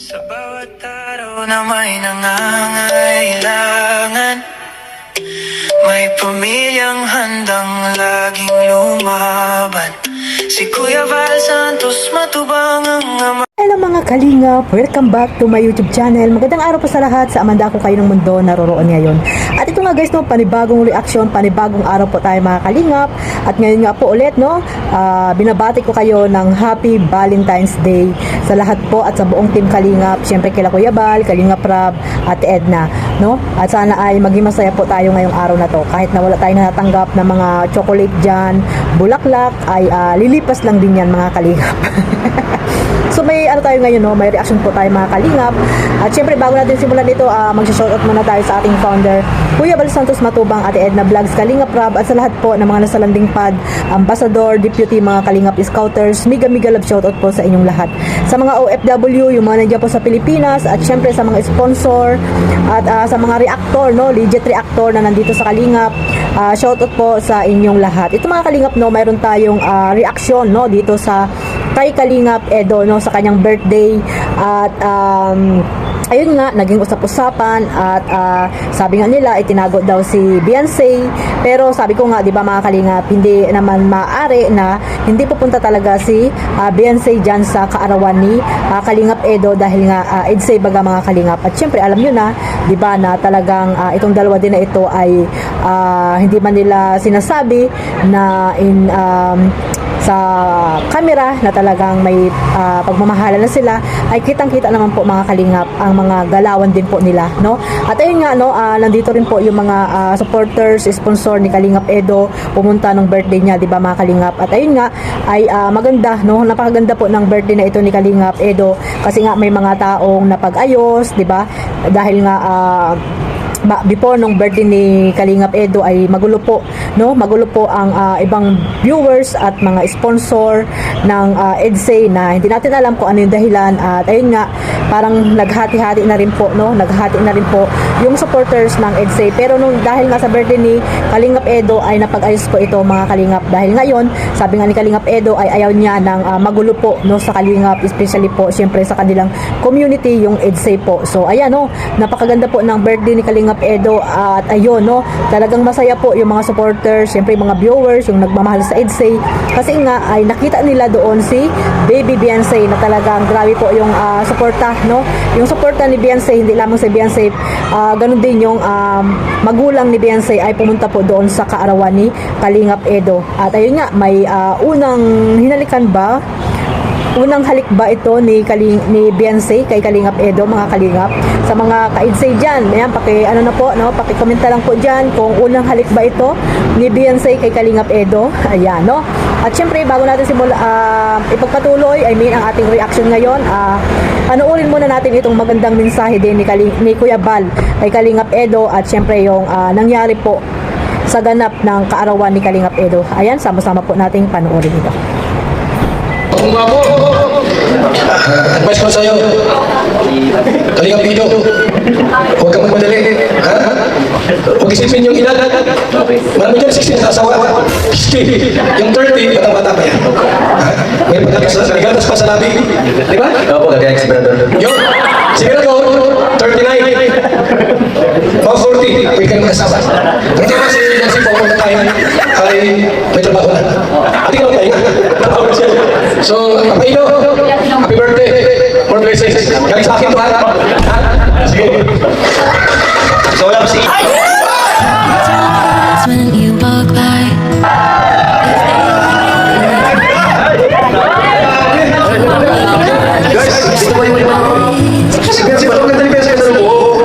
Sa bawat araw na may nangangailangan, may pamilyang handang laging lumaban. Si Kuya Val Santos matubang ang ama. Hello mga kalingap! Welcome back to my YouTube channel. Magandang araw po sa lahat. Sa Amanda ko kayo ng mundo naroroon ngayon. At ito nga guys, no, panibagong reaction, panibagong araw po tayo mga kalingap. At ngayon nga po ulit, no, binabati ko kayo ng Happy Valentine's Day sa lahat po at sa buong team Kalingap. Siyempre kila Kuya Bal, Kalingap Rab, at Edna, no? At sana ay maging masaya po tayo ngayong araw na to. Kahit na wala tayong natatanggap na mga chocolate dyan, bulaklak, ay lilipas lang din yan mga kalingap. So may ano tayo ngayon, no? May reaction po tayo mga kalingap. At syempre bago natin simulan dito, mag-shoutout muna tayo sa ating founder, Kuya Val Santos Matubang, Ate Edna Vlogs, Kalingap Rab, at sa lahat po ng mga nasa landing pad, ambassador, deputy, mga Kalingap Scouters, mega love shoutout po sa inyong lahat. Sa mga OFW, yung mga nandiyan po sa Pilipinas, at syempre sa mga sponsor, at sa mga reactor, no? Legit reactor na nandito sa Kalingap, shoutout po sa inyong lahat. Ito mga kalingap, no, mayroon tayong reaction, no, dito sa kay Kalingap Edo, no, sa kanyang birthday. At ayun nga, naging usap-usapan at sabi nga nila itinago daw si Beyonce, pero sabi ko nga, di ba mga kalingap, hindi naman maaari na hindi pupunta talaga si Beyonce dyan sa kaarawan ni Kalingap Edo dahil nga EDSA baga mga kalingap. At syempre alam nyo na, di ba, na talagang itong dalawa din na ito ay hindi man nila sinasabi na sa camera na talagang may pagmamahalan na sila, ay kitang-kita naman po mga kalingap ang mga galawan din po nila, no? At ayun nga, no, nandito rin po yung mga supporters, sponsor ni Kalingap Edo, pumunta ng birthday niya, di ba mga kalingap? At ayun nga, ay maganda, no? Napakaganda po ng birthday na ito ni Kalingap Edo kasi nga may mga taong napag-ayos, di ba? Dahil nga before nung birthday ni Kalingap Edo ay magulo po, no? Magulo po ang ibang viewers at mga sponsor ng EDSA na hindi natin alam kung ano yung dahilan. At ayun nga, parang naghati-hati na rin po, no? Naghati na rin po yung supporters ng EDSA. Pero nung dahil nga sa birthday ni Kalingap Edo ay napag-ayos po ito mga kalingap. Dahil ngayon, sabi nga ni Kalingap Edo ay ayaw niya ng magulo po, no, sa Kalingap, especially po siyempre sa kanilang community, yung EDSA po. So ayan, no, napakaganda po ng birthday ni Kalingap Edo. At ayun, no, talagang masaya po yung mga supporters, syempre mga viewers, yung nagmamahal sa EDSA, kasi nga ay nakita nila doon si Baby Beyonce na talagang grabe po yung suporta, no, yung suporta ni Beyonce, hindi lamang si Beyonce, ganun din yung magulang ni Beyonce ay pumunta po doon sa kaarawan ni Kalingap Edo. At ayun nga, may unang hinalikan ba, unang halik ba ito ni Beyonce kay Kalingap Edo mga kalingap? Sa mga ka-EDSA dyan, ayan, ano na po, no? Pakikomenta lang po dyan kung unang halik ba ito ni Beyonce kay Kalingap Edo. Ayan, no? At syempre, bago natin ipagpatuloy, ang ating reaction ngayon, panoorin muna natin itong magandang mensahe din ni Kuya Bal kay Kalingap Edo at syempre yung nangyari po sa ganap ng kaarawan ni Kalingap Edo. Ayan, sama-sama po nating panoorin ito. Kung ako, advice ko sa'yo, Kalingap Edo, huwag kang magmadali, ha? Huwag isipin yung edad. Marami dyan, 16 sa asawa. 60, yung 30, bata-bata pa yan. Ha? May pagkakas pa sa labi. Di ba? Opo, kagaya si brother. Yung, sigurado, 39, mga 40, pwede ka ng asawa. Ang tema si Popo na tayo ay may trabaho na. Hindi ka magpahinga. So, Papa Ino, happy birthday. More blessings. Galing sa akin to, ha? Sige. So, wala si... When you walk by, Kasi ba, maganda yung pesa ka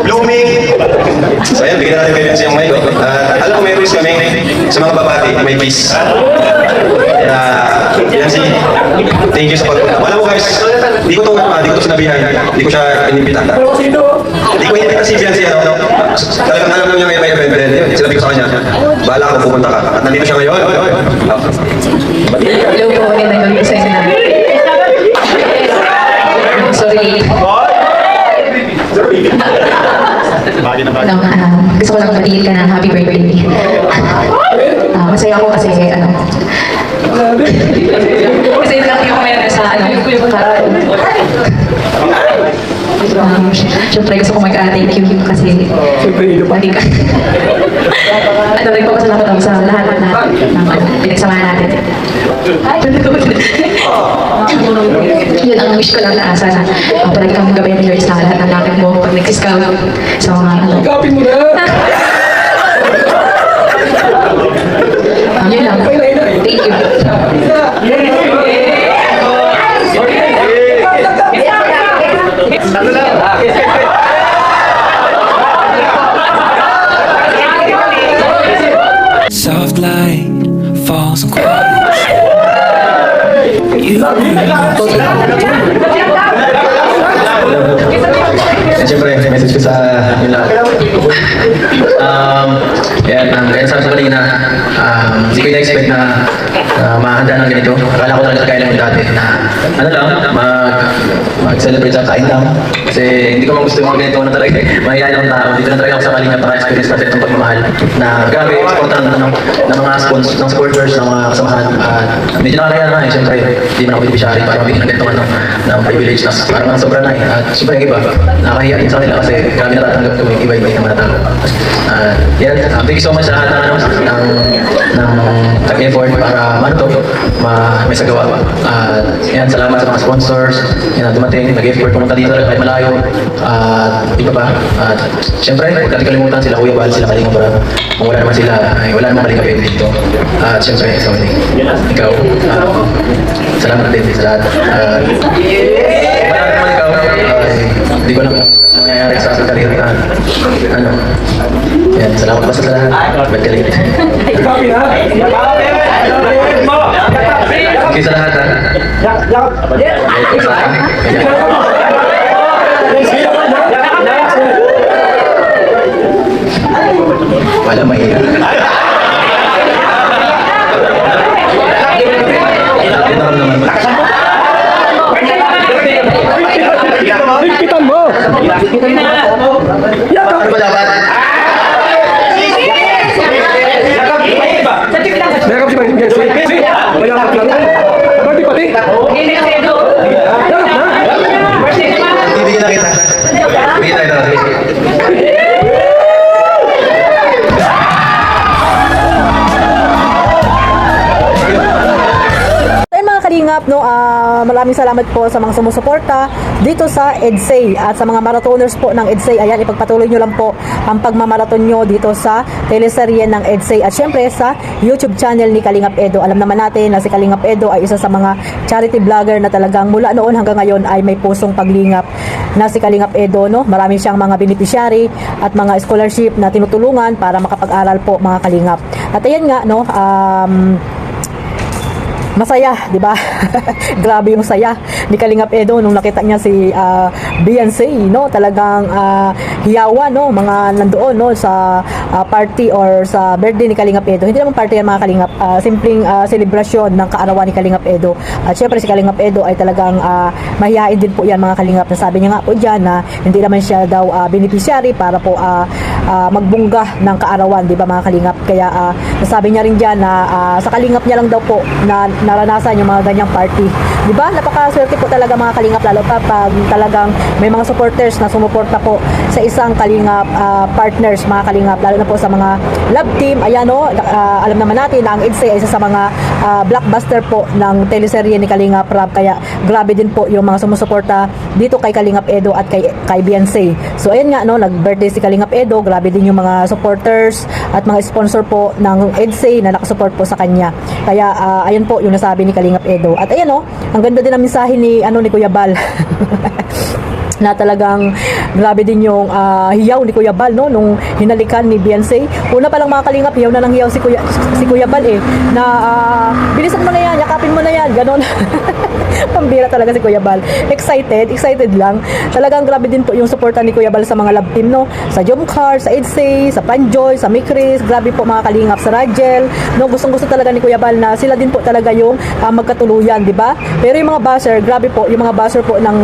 blooming. So, ayan, bigyan natin kayo siyang mic. Alam ko, may rules kami sa mga babati, may peace. Yan si, thank you sa pagpunta. Alam mo guys, di ko ito sinabihan, di ko siya inimbita. Di ko inimbita si Beyonce, ano? Talagang alam niya may event, pero sinabi ko sa kanya, bahala ako pupunta ka. At nandito siya ngayon. Hello po, magandang gabi sa inyo. Sorry. Gusto ko lang batiin ka ng happy birthday. Masaya ako kasi kasi lang yung meron sa Siyempre gusto ko mag-thank you kasi lagi ka. At nagpapasalamat ako sa lahat ng pinagsamahan natin. Yun ang wish ko lang na sana palagi kang gabayan ni Lord sa lahat ng lakad mo pag nag-scout sa mga Kapin mo na! yun lang. Thank you. Soft light falls on clouds. You Siyempre, message ko sa inyo lahat. Kaya sabi ko kanina, hindi ko na-expect na mahanda ng ganito. Akala ko talaga kaya lang yung dati na mag-celebrate sa kain lang. Kasi hindi ko man gusto yung mga ganito na talaga. Mahihayin akong tao. Dito na talaga ako sa Kalingap para experience natin itong pagmamahal na grabe, supportan ng mga ng supporters, ng mga kasamahan. Medyo nakakaya na eh, siyempre, hindi man ako beneficiary para mabigyan ng ganito ng privilege na parang sobra na eh. At siyempre yung iba, nakahiya din sa kanila kasi grabe natatanggap ko yung iba-iba yung natanggap. Thank you so much sa lahat ng effort para may sagawa. Salamat sa mga sponsors, dumating, nag-effort pumunta dito kahit malayo, iba pa. Siyempre, huwag natin kalimutan sila Kuya Bal, sila Kalingap para kung wala naman sila, wala naman Kalingap dito. Siyempre, ikaw, salamat din sa lahat. Wala naman ikaw, hindi ko alam nangyayari sa aking karir na salamat basta sa lahat. Ba't ka late? Okay sa lahat ha? Wala mahirap. Higpitan mo! Ano ba dapat? Meron si Martin Jesse. Mayakap lang. Pati pati. Yakap na. Bibigyan na kita. Bibigyan tayo natin. Kalingap, no, maraming salamat po sa mga sumusuporta dito sa EDSA at sa mga marathoners po ng EDSA. Ayan, ipagpatuloy nyo lang po ang pagmamarathon nyo dito sa teleserye ng EDSA at syempre sa YouTube channel ni Kalingap Edo. Alam naman natin na si Kalingap Edo ay isa sa mga charity vlogger na talagang mula noon hanggang ngayon ay may pusong paglingap na si Kalingap Edo, no. Marami siyang mga beneficiary at mga scholarship na tinutulungan para makapag-aral po mga Kalingap. At ayan nga, no, masaya, di ba? Grabe yung saya ni Kalingap Edo nung nakita niya si Beyonce, no? Talagang hiyawan, no? Mga nandoon, no? Sa party or sa birthday ni Kalingap Edo. Hindi naman party yan mga Kalingap, simpleng celebration ng kaarawan ni Kalingap Edo. At syempre si Kalingap Edo ay talagang mahihain din po yan mga Kalingap. Nasabi niya nga po dyan na hindi naman siya daw beneficiary para po magbungga ng kaarawan, di ba mga Kalingap? Kaya nasabi niya rin dyan na sa Kalingap niya lang daw po na naranasan yung mga ganyang party. Di ba? Napakaswerte po talaga mga Kalingap, lalo pa pag talagang may mga supporters na sumuporta po sa isang Kalingap partners mga Kalingap, lalo na po sa mga love team. Ayan, no, alam naman natin na ang EDSA ay isa sa mga blockbuster po ng teleserye ni Kalingap Rab, kaya grabe din po yung mga sumusuporta dito kay Kalingap Edo at kay Beyonce. So ayan nga, no, nag-birthday si Kalingap Edo, grabe din yung mga supporters at mga sponsor po ng EDSA na nakasupport po sa kanya. Kaya ayun po yung nasabi ni Kalingap Edo. At ayan, no, ang ganda din ang mensahe ni Kuya Bal. Na talagang grabe din yung hiyaw ni Kuya Bal, no, nung hinalikan ni Beyonce. Una pa lang mga Kalingap, hiyaw na ng hiyaw si Kuya Bal eh, na bilisan mo na yan, yakapin mo na yan, ganon. Pambira talaga si Kuya Bal. Excited lang. Talagang grabe din po yung suporta ni Kuya Bal sa mga love team, no, sa Jomcar, sa EDSA, sa Panjoy, sa Mikris. Grabe po mga Kalingap, sa Rajel, no, gustong-gusto talaga ni Kuya Bal na sila din po talaga yung magkatuluyan, di ba? Pero yung mga buzzer, grabe po, yung mga buzzer po ng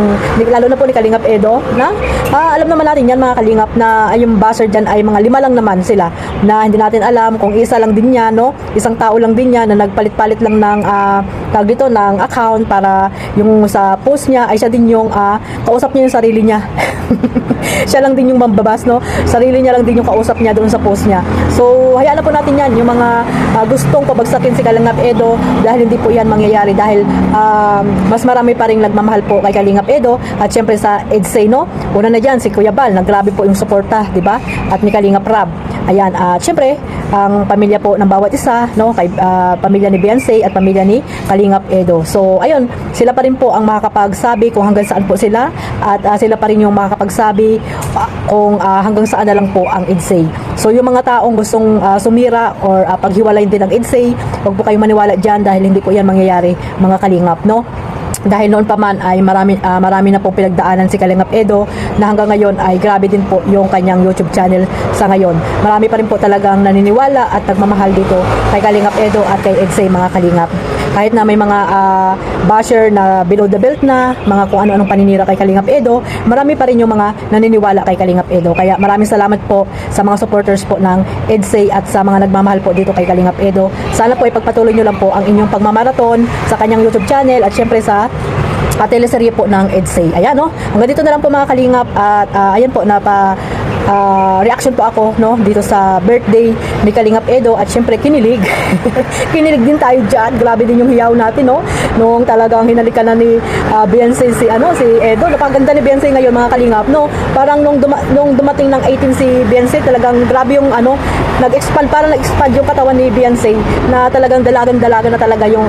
lalo na po ni Kalingap Edo, na alam naman natin yan mga kalingap na ay yung buzzer dyan ay mga 5 lang naman sila na hindi natin alam kung isa lang din yan, no? Isang tao lang din yan na nagpalit-palit lang ng tawag dito, ng account para yung sa post niya ay siya din yung kausap niya yung sarili niya. Siya lang din yung mambabas, no? Sarili niya lang din yung kausap niya doon sa post niya. So, hayaan na po natin yan, yung mga gustong pabagsakin si Kalingap Edo dahil hindi po yan mangyayari dahil mas marami pa rin nagmamahal po kay Kalingap Edo at syempre sa EDSA, no? Una na dyan, si Kuya Bal, naggrabe po yung suporta, di ba? At ni Kalingap Rab. Ayan, at syempre, ang pamilya po ng bawat isa, no? Kay pamilya ni Beyonce at pamilya ni Kalingap Edo. So, ayun, sila pa rin po ang makakapagsabi kung hanggang saan po sila at sila pa rin yung makakapagsabi kung hanggang saan na lang po ang EDSA. So, yung mga taong gustong sumira or paghiwalayin din ng EDSA, huwag po kayong maniwala dyan dahil hindi po yan mangyayari, mga Kalingap, no? Dahil noon pa man ay marami na pong pinagdaanan si Kalingap Edo na hanggang ngayon ay grabe din po yung kanyang YouTube channel sa ngayon. Marami pa rin po talagang naniniwala at nagmamahal dito kay Kalingap Edo at kay EDSA, mga Kalingap. Kahit na may mga basher na below the belt na, mga kung ano-anong paninira kay Kalingap Edo, marami pa rin yung mga naniniwala kay Kalingap Edo. Kaya maraming salamat po sa mga supporters po ng EDSA at sa mga nagmamahal po dito kay Kalingap Edo. Sana po ipagpatuloy nyo lang po ang inyong pagmamarathon sa kanyang YouTube channel at syempre sa teleserye po ng EDSA. Ayan, no? Hanggang dito na lang po mga Kalingap at ayan po reaction po ako, no, dito sa birthday ni Kalingap Edo at syempre kinilig. Kinilig din tayo diyan. Grabe din yung hiyaw natin, no. Nung talagang hinalikan na ni Beyonce si Edo. Napaganda ni Beyonce ngayon, mga Kalingap, no. Parang nung dumating ng 18 si Beyonce, talagang grabe yung nag-expand, parang nag-expand yung katawan ni Beyonce na talagang dalagan na talaga yung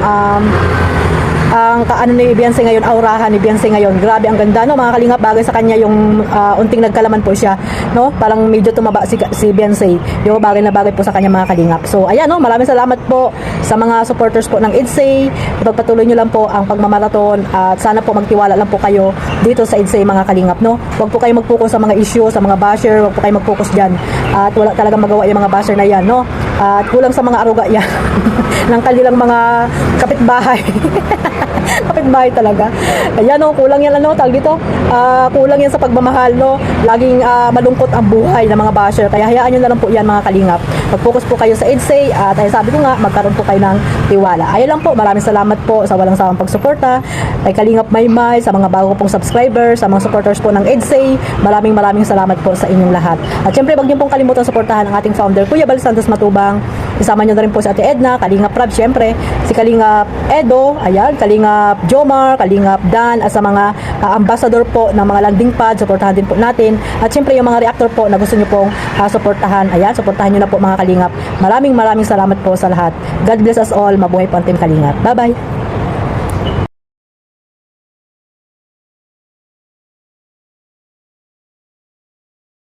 ang kaano ni Beyonce ngayon, aurahan ni Beyonce ngayon. Grabe, ang ganda, no, mga Kalingap. Bagay sa kanya yung unting nagkalaman po siya, no? Parang medyo tumaba si Beyonce. Yung bagay na bagay po sa kanya, mga Kalingap. So, ayan, no, maraming salamat po sa mga supporters po ng EDSA. Ipagpatuloy nyo lang po ang pagmamarathon at sana po magtiwala lang po kayo dito sa EDSA, mga Kalingap, no? Huwag po kayo mag-focus sa mga issue, sa mga basher. Huwag po kayo mag-focus dyan. At wala talagang magawa yung mga basher na yan, no? At kulang sa mga aruga yan ng kanilang mga kapitbahay. Kapitbahay talaga. Ayan, no, kulang yan, ano, tawag dito, kulang yan sa pagmamahal, no. Laging malungkot ang buhay ng mga basher. Kaya hayaan nyo na lang po yan, mga Kalingap. Mag-focus po kayo sa EDSA at sabi ko nga, magkaroon po kayo ng tiwala. Ayun lang po, maraming salamat po sa walang sawang pagsuporta kay Kalingap Maymay, sa mga bago pong subscribers, sa mga supporters po ng EDSA. Maraming salamat po sa inyong lahat. At syempre, wag niyo pong kalimutan suportahan ang ating founder, Kuya Bal Santos Matubang. Isama nyo na rin po si Ate Edna, Kalingap Rab, syempre, si Kalingap Edo, ayan, Kalingap Jomar, Kalingap Dan, at sa mga ambassador po ng mga landing pad, suportahan din po natin. At syempre, yung mga reactor po na gusto nyo pong suportahan, ayan, suportahan nyo na po, mga Kalingap. Maraming salamat po sa lahat. God bless us all. Mabuhay po ang Team Kalingap. Bye-bye!